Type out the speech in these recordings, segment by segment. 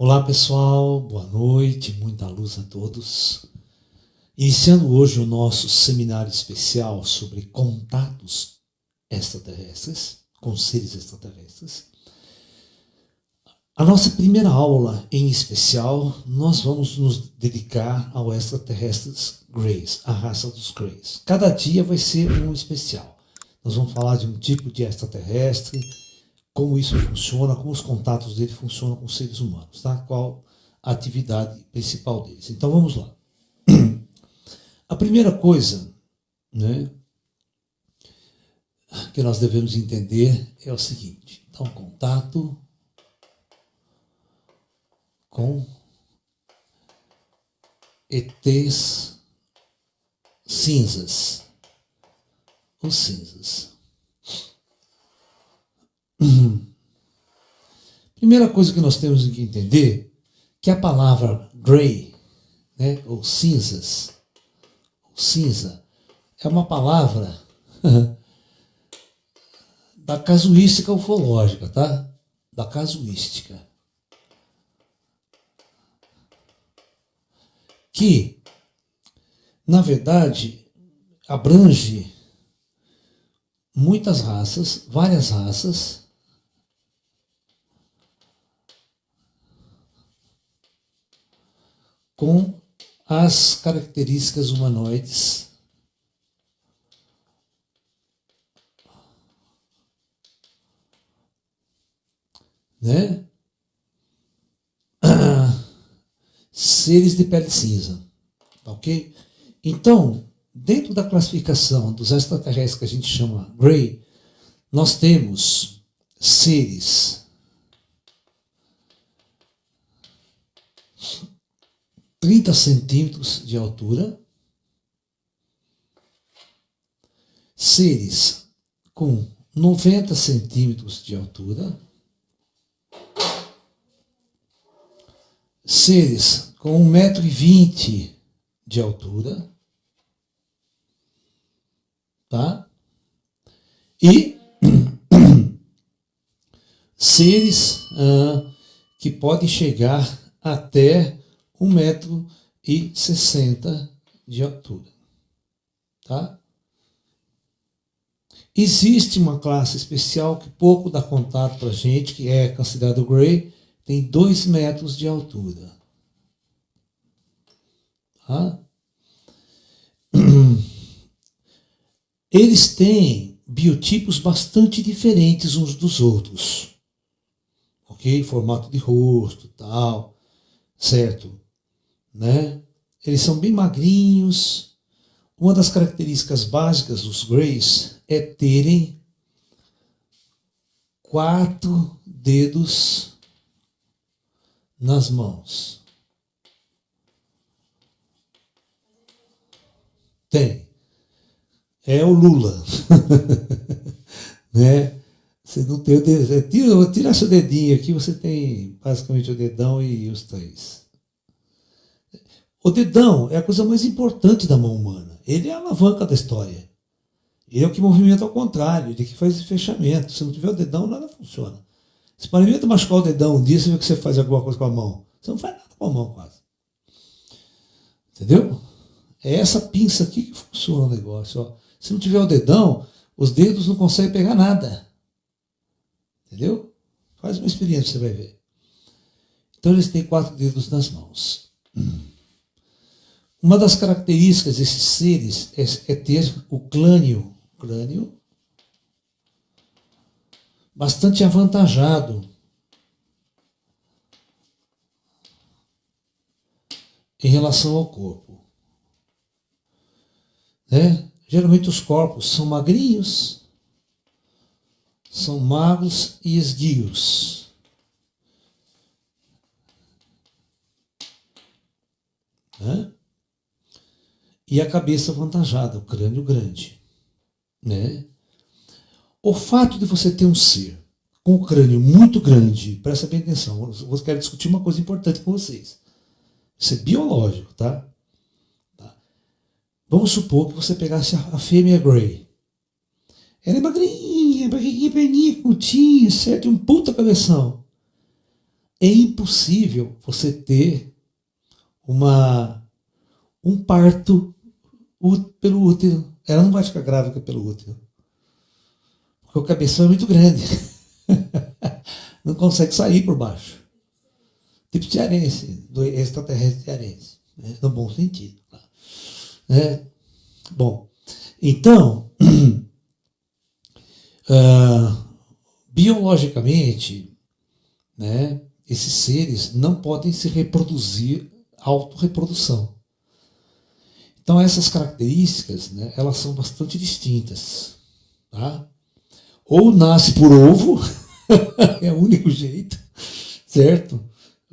Olá pessoal, boa noite, muita luz a todos. Iniciando hoje o nosso seminário especial sobre contatos extraterrestres, com seres extraterrestres. A nossa primeira aula em especial, nós vamos nos dedicar ao extraterrestres Greys, a raça dos Greys. Cada dia vai ser um especial. Nós vamos falar de um tipo de extraterrestre, como isso funciona, como os contatos dele funcionam com os seres humanos, tá? Qual a atividade principal deles. Então vamos lá. A primeira coisa, né, que nós devemos entender é o seguinte. Então, contato com ETs cinzas. Os cinzas. Primeira coisa que nós temos que entender que a palavra grey, né, ou cinzas, ou cinza, é uma palavra da casuística ufológica, tá? Da casuística. Que, na verdade, abrange muitas raças, várias raças, com as características humanoides né? Seres de pele cinza, ok? Então, dentro da classificação dos extraterrestres que a gente chama Grey, nós temos seres 30 centímetros de altura, seres com 90 centímetros de altura, seres com 1,20 m de altura, tá? E seres que podem chegar até 1,60 m de altura, tá? Existe uma classe especial que pouco dá contato para a gente, que é considerado Grey, tem 2 metros de altura, tá? Eles têm biotipos bastante diferentes uns dos outros, ok? Formato de rosto, tal, certo? Né? Eles são bem magrinhos. Uma das características básicas dos Greys é terem 4 dedos nas mãos. Tem. É o Lula. Né? Você não tem o dedo. Tira seu dedinho aqui, você tem basicamente o dedão e os 3. O dedão é a coisa mais importante da mão humana. Ele é a alavanca da história. Ele é o que movimenta ao contrário, ele é que faz esse fechamento. Se não tiver o dedão, nada funciona. Se experimenta machucar o dedão um dia, você vê que você faz alguma coisa com a mão. Você não faz nada com a mão quase. Entendeu? É essa pinça aqui que funciona o negócio. Ó. Se não tiver o dedão, os dedos não conseguem pegar nada. Entendeu? Faz uma experiência, você vai ver. Então eles têm 4 dedos nas mãos. Uma das características desses seres é ter o crânio bastante avantajado em relação ao corpo. Né? Geralmente os corpos são magrinhos, são magros e esguios. Né? E a cabeça avantajada, o crânio grande. Né? O fato de você ter um ser com o crânio muito grande, presta bem atenção, eu quero discutir uma coisa importante com vocês. Isso é biológico, tá? Vamos supor que você pegasse a fêmea Grey. Ela é magrinha, perninha, curtinha, certo? E um puta cabeção. é impossível você ter um parto pelo útero. Ela não vai ficar grávida pelo útero. Porque o cabeção é muito grande. Não consegue sair por baixo. Tipo cearense, do extraterrestre cearense. Né? No bom sentido. Bom, então, biologicamente, né, esses seres não podem se reproduzir, autorreprodução. Então essas características, né, elas são bastante distintas. Tá? Ou nasce por ovo, é o único jeito, certo?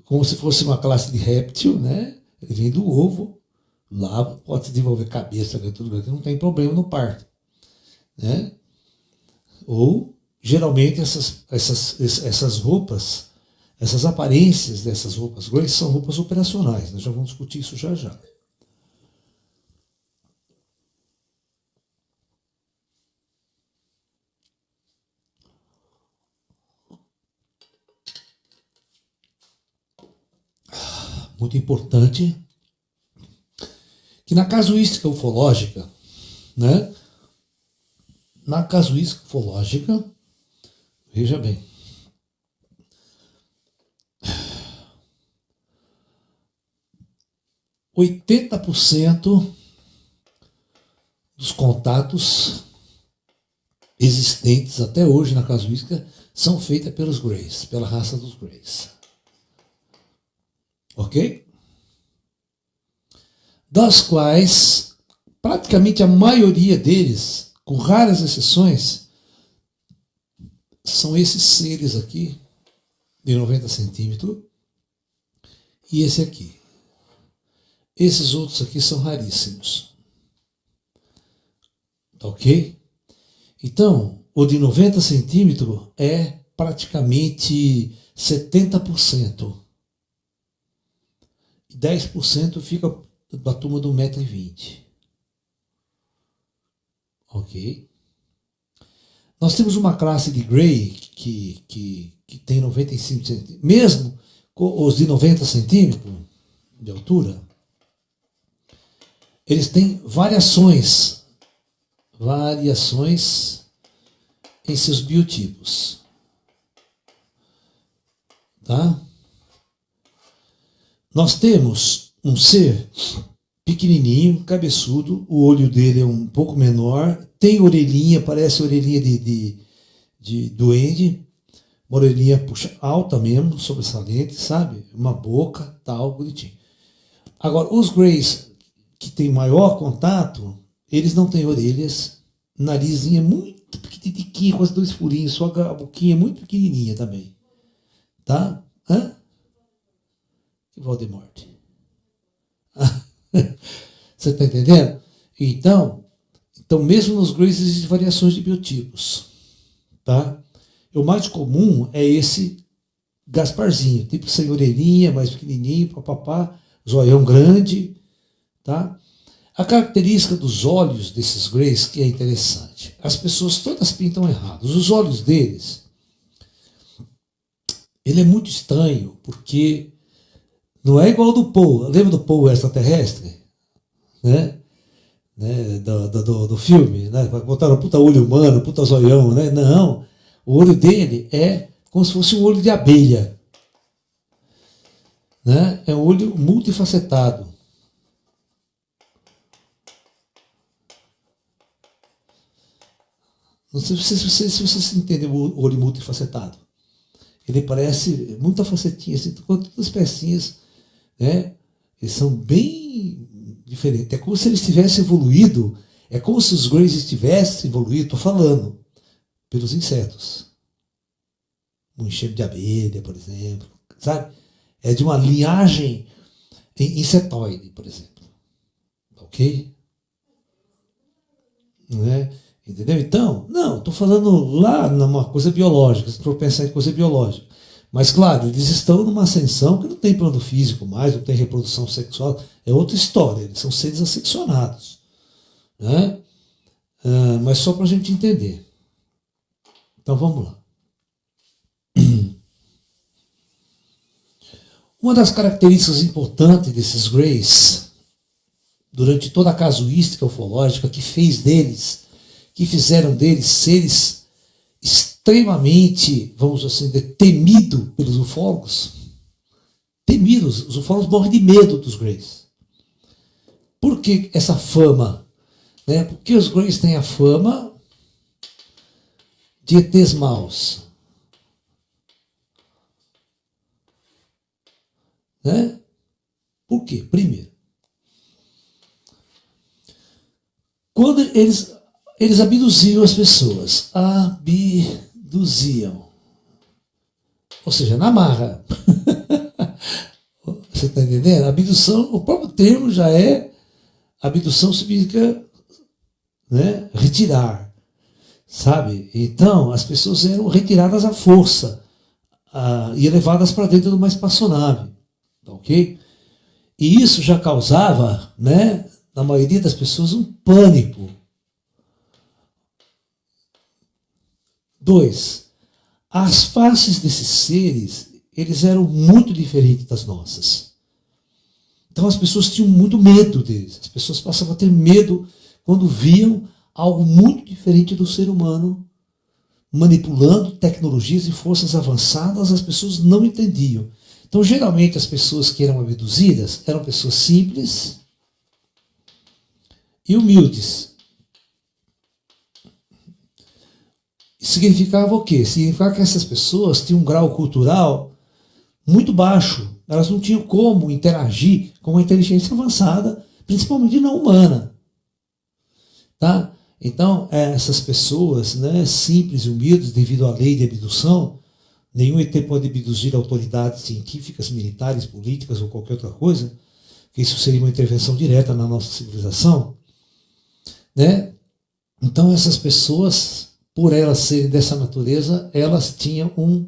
Como se fosse uma classe de réptil, né? Ele vem do ovo, lá pode se desenvolver cabeça, tudo, não tem problema no parto. Né? Ou, geralmente, essas roupas, essas aparências dessas roupas Grace são roupas operacionais. Nós já vamos discutir isso já já. Muito importante que na casuística ufológica, né? Na casuística ufológica, veja bem, ,80% dos contatos existentes até hoje na casuística são feitos pelos Greys, pela raça dos Greys. Ok? Das quais, praticamente a maioria deles, com raras exceções, são esses seres aqui, de 90 centímetros, e esse aqui. Esses outros aqui são raríssimos. Ok? Então, o de 90 centímetros é praticamente 70%. 10% fica da turma do 1,20 m. Ok? Nós temos uma classe de Grey que tem 95 centímetros. Mesmo os de 90 centímetros de altura, eles têm variações em seus biotipos. Tá? Nós temos um ser pequenininho, cabeçudo, o olho dele é um pouco menor, tem orelhinha, parece orelhinha de duende, uma orelhinha alta mesmo, sobressalente, sabe? Uma boca, tal, bonitinho. Agora, os Greys que têm maior contato, eles não têm orelhas, narizinha muito pequenininha, quase 2 furinhos, só a boquinha muito pequenininha também. Tá? Hã? Voldemort. Você está entendendo? Então, mesmo nos Greys existem variações de biotipos. Tá? O mais comum é esse Gasparzinho, tipo sem orelhinha, mais pequenininho, papapá, zoião grande. Tá? A característica dos olhos desses Greys que é interessante. As pessoas todas pintam errados. Os olhos deles, ele é muito estranho, porque não é igual ao do Poe. Lembra do Poe extraterrestre? Né? Do filme, né? Botaram puta olho humano, puta zoião, né? Não. O olho dele é como se fosse um olho de abelha. Né? É um olho multifacetado. Não sei se você entendeu o olho multifacetado. Ele parece muita facetinha, assim, com todas as pecinhas, né? Eles são bem diferentes. É como se eles tivessem evoluído, é como se os Greys tivessem evoluído, estou falando, pelos insetos. Um enxame de abelha, por exemplo, sabe? É de uma linhagem insetoide, por exemplo. Ok? Né? Entendeu? Então, não, estou falando lá numa coisa biológica, se for pensar em coisa biológica. Mas, claro, eles estão numa ascensão que não tem plano físico mais, não tem reprodução sexual, é outra história, eles são seres assexuados. Né? Mas só para a gente entender. Então, vamos lá. Uma das características importantes desses Greys, durante toda a casuística ufológica que fizeram deles seres extremamente, vamos assim dizer, temidos pelos ufólogos, temidos, os ufólogos morrem de medo dos Greys. Por que essa fama? Né? Porque os Greys têm a fama de ETs maus. Né? Por quê? Primeiro, quando eles abduziam as pessoas, abduziam, ou seja, na marra. Você está entendendo? Abdução, o próprio termo já é, abdução significa, né, retirar, sabe? Então, as pessoas eram retiradas à força e levadas para dentro de uma espaçonave, ok? E isso já causava, né, na maioria das pessoas, um pânico. 2. As faces desses seres, eles eram muito diferentes das nossas. Então as pessoas tinham muito medo deles. As pessoas passavam a ter medo quando viam algo muito diferente do ser humano, manipulando tecnologias e forças avançadas. As pessoas não entendiam. Então, geralmente, as pessoas que eram abduzidas eram pessoas simples e humildes. Significava o quê? Significava que essas pessoas tinham um grau cultural muito baixo. Elas não tinham como interagir com uma inteligência avançada, principalmente não humana. Tá? Então, essas pessoas, né, simples e humildes, devido à lei de abdução, nenhum ET pode abduzir autoridades científicas, militares, políticas ou qualquer outra coisa, que isso seria uma intervenção direta na nossa civilização. Né? Então, essas pessoas, por elas serem dessa natureza, elas tinham um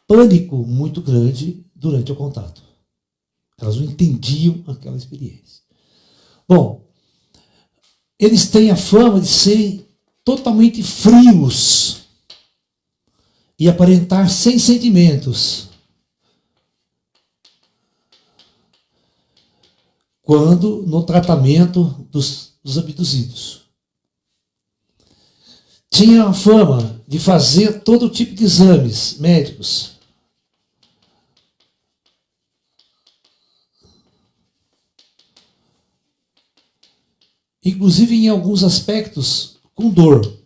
pânico muito grande durante o contato. Elas não entendiam aquela experiência. Bom, eles têm a fama de serem totalmente frios e aparentar sem sentimentos. Quando no tratamento dos abduzidos. Tinha a fama de fazer todo tipo de exames médicos. Inclusive em alguns aspectos com dor.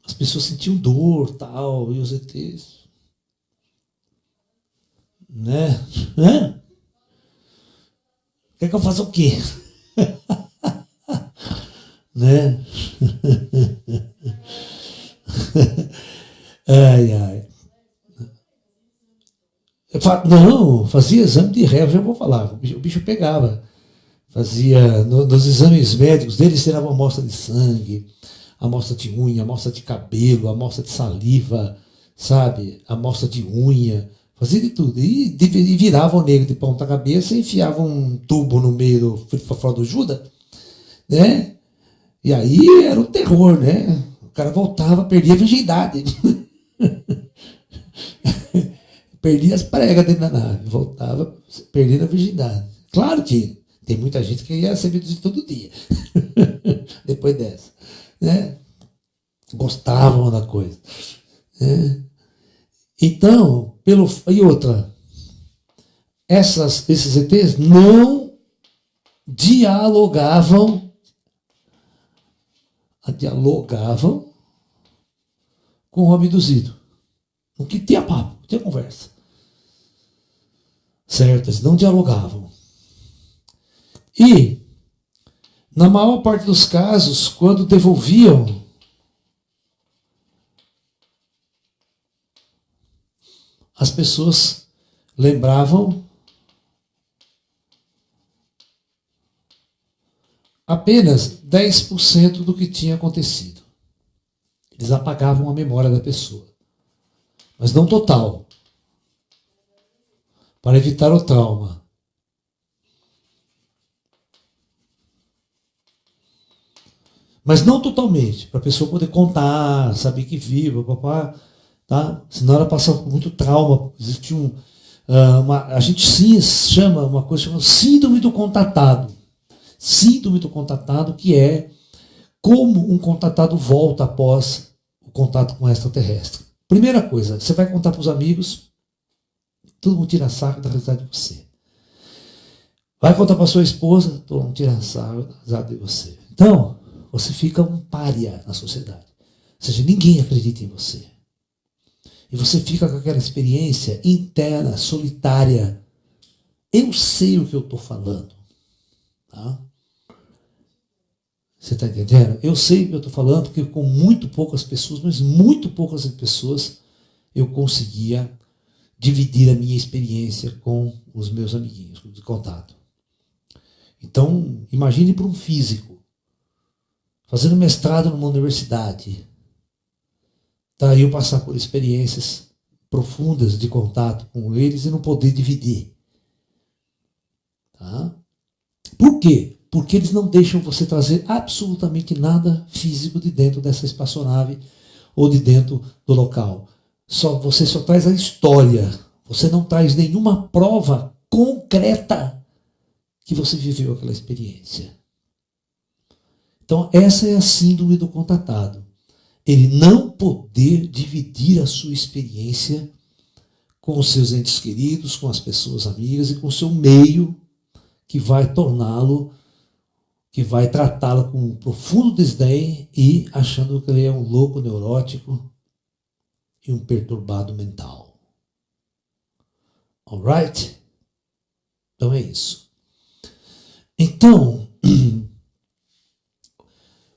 As pessoas sentiam dor, tal, e os ETs, né? Quer que eu faça o quê? Né? Ai, ai. Não, fazia exame de ré, eu já vou falar. O bicho pegava. Fazia, nos exames médicos deles, tirava amostra de sangue, amostra de unha, amostra de cabelo, amostra de saliva, sabe? Amostra de unha. Fazia de tudo. E virava o negro de ponta cabeça e enfiava um tubo no meio do frifafó do Judas, né? E aí era um terror, né? O cara voltava, perdia a virgindade. Perdia as pregas dentro da nave. Voltava, perdendo a virgindade. Claro que tem muita gente que ia ser abduzido todo dia. Depois dessa. Né? Gostavam da coisa. Né? Então, e outra, esses ETs não dialogavam com o abduzido. O que tinha papo, tinha conversa. Certo? Eles não dialogavam. E, na maior parte dos casos, quando devolviam, as pessoas lembravam apenas 10% do que tinha acontecido. Eles apagavam a memória da pessoa. Mas não total. Para evitar o trauma. Mas não totalmente. Para a pessoa poder contar, saber que vive, papá. tá? Senão ela passa por muito trauma. Existe a gente sim chama uma coisa chamada síndrome do contatado. Síndrome do contatado, que é como um contatado volta após o contato com o extraterrestre. Primeira coisa, você vai contar para os amigos, todo mundo tira sarro da realidade de você. Vai contar para sua esposa, todo mundo tira sarro da realidade de você. Então, você fica um pária na sociedade. Ou seja, ninguém acredita em você. E você fica com aquela experiência interna, solitária. Eu sei o que eu estou falando. Tá? Você está entendendo? Eu sei o que eu estou falando, porque com muito poucas pessoas, mas muito poucas pessoas, eu conseguia dividir a minha experiência com os meus amiguinhos de contato. Então, imagine para um físico, fazendo mestrado numa universidade, tá, eu passar por experiências profundas de contato com eles e não poder dividir. Tá? Por quê? Porque eles não deixam você trazer absolutamente nada físico de dentro dessa espaçonave ou de dentro do local. Você só traz a história. Você não traz nenhuma prova concreta que você viveu aquela experiência. Então, essa é a síndrome do contatado. Ele não poder dividir a sua experiência com os seus entes queridos, com as pessoas amigas e com o seu meio, que vai torná-lo, que vai tratá-lo com um profundo desdém e achando que ele é um louco neurótico e um perturbado mental. Alright? Então é isso. Então,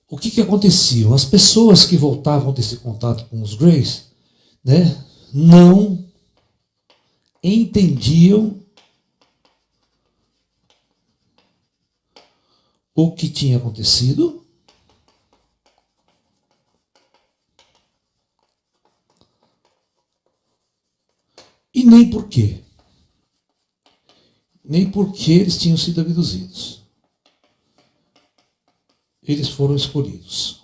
o que acontecia? As pessoas que voltavam desse contato com os Greys, né, não entendiam o que tinha acontecido e nem por quê. Nem por que eles tinham sido abduzidos. Eles foram escolhidos.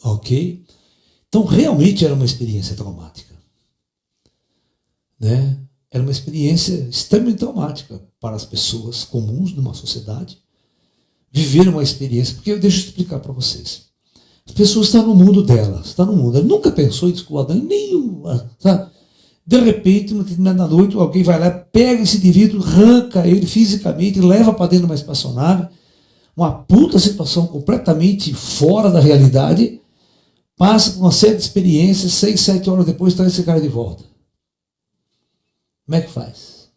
Ok? Então, realmente era uma experiência traumática. Né? Era uma experiência extremamente traumática para as pessoas comuns numa sociedade. Viver uma experiência, porque deixa eu explicar para vocês. As pessoas estão no mundo delas, estão no mundo. Ela nunca pensou em descobrir nenhuma, sabe? De repente, uma determinada noite, alguém vai lá, pega esse indivíduo, arranca ele fisicamente, leva para dentro de uma espaçonave, uma puta situação completamente fora da realidade, passa por uma série de experiências, 6, 7 horas depois traz esse cara de volta. Como é que faz?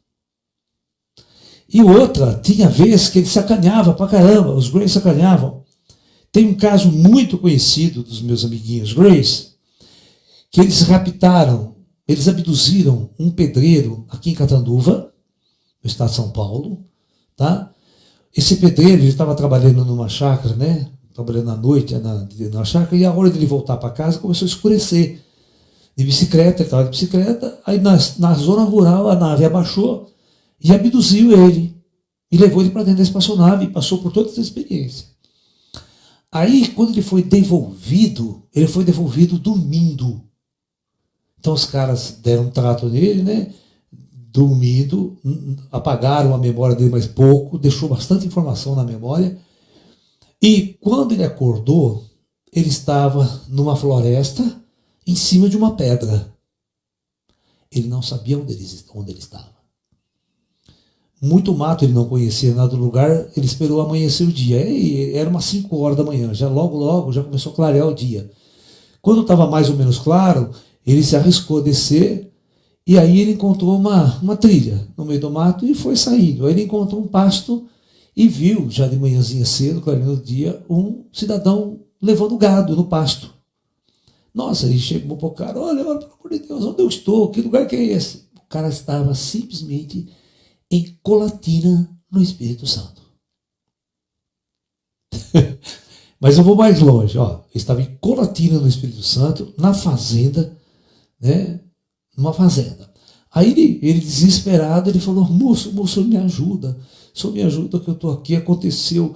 E outra, tinha vez que ele sacaneava pra caramba, os Greys sacaneavam. Tem um caso muito conhecido dos meus amiguinhos Greys, que eles raptaram, eles abduziram um pedreiro aqui em Catanduva, no estado de São Paulo, tá? Esse pedreiro, ele estava trabalhando numa chácara, né? Trabalhando à noite na chácara, e a hora dele voltar para casa começou a escurecer. De bicicleta, ele estava de bicicleta, aí na zona rural a nave abaixou e abduziu ele. E levou ele para dentro da espaçonave e passou por toda essa experiência. Aí, quando ele foi devolvido dormindo. Então os caras deram um trato nele, né? Dormindo, apagaram a memória dele mais pouco, deixou bastante informação na memória. E quando ele acordou, ele estava numa floresta, em cima de uma pedra. Ele não sabia onde ele estava. Muito mato, ele não conhecia nada do lugar, ele esperou amanhecer o dia. E era umas 5 horas da manhã, já logo já começou a clarear o dia. Quando estava mais ou menos claro, ele se arriscou a descer, e aí ele encontrou uma trilha no meio do mato e foi saindo. Aí ele encontrou um pasto e viu, já de manhãzinha cedo, clareando o dia, um cidadão levando gado no pasto. Nossa, ele chegou para o cara, olha, pelo amor de Deus, onde eu estou? Que lugar que é esse? O cara estava simplesmente em Colatina, no Espírito Santo. Mas eu vou mais longe, ó. Ele estava em Colatina, no Espírito Santo, na fazenda, né? Numa fazenda. Aí ele desesperado, ele falou, moço, me ajuda. O senhor me ajuda que eu estou aqui, aconteceu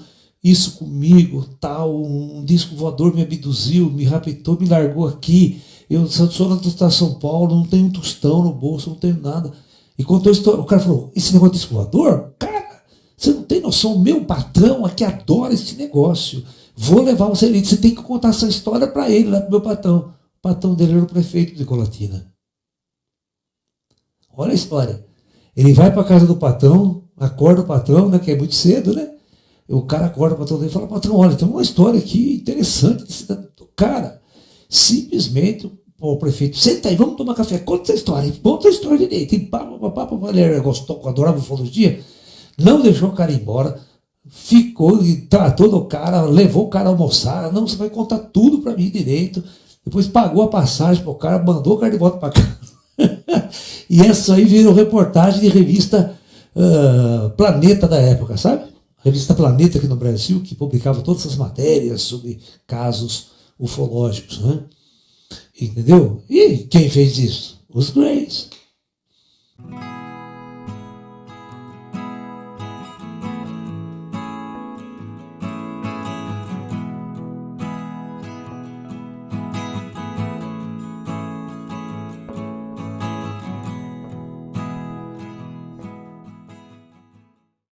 isso comigo, tal, um disco voador me abduziu, me raptou, me largou aqui, eu sou da São Paulo, não tenho um tostão no bolso, não tenho nada. E contou a história, o cara falou, esse negócio de disco voador? Cara, você não tem noção, o meu patrão aqui adora esse negócio. Vou levar você ali, você tem que contar essa história para ele, lá pro meu patrão. O patrão dele era o prefeito de Colatina. Olha a história. Ele vai para a casa do patrão, acorda o patrão, né, que é muito cedo, né? O cara acorda o patrão dele e fala, patrão, olha, tem uma história aqui interessante. Cara, simplesmente o prefeito, senta aí, vamos tomar café, conta essa história, conta a história direito. Ele era gostoso, adorava ufologia, não deixou o cara ir embora, ficou e tratou do cara, levou o cara a almoçar, não, você vai contar tudo para mim direito. Depois pagou a passagem pro cara, mandou o cara de volta para casa. E essa aí virou reportagem de revista Planeta da época, sabe? Revista Planeta aqui no Brasil, que publicava todas essas matérias sobre casos ufológicos, né? Entendeu? E quem fez isso? Os Greys.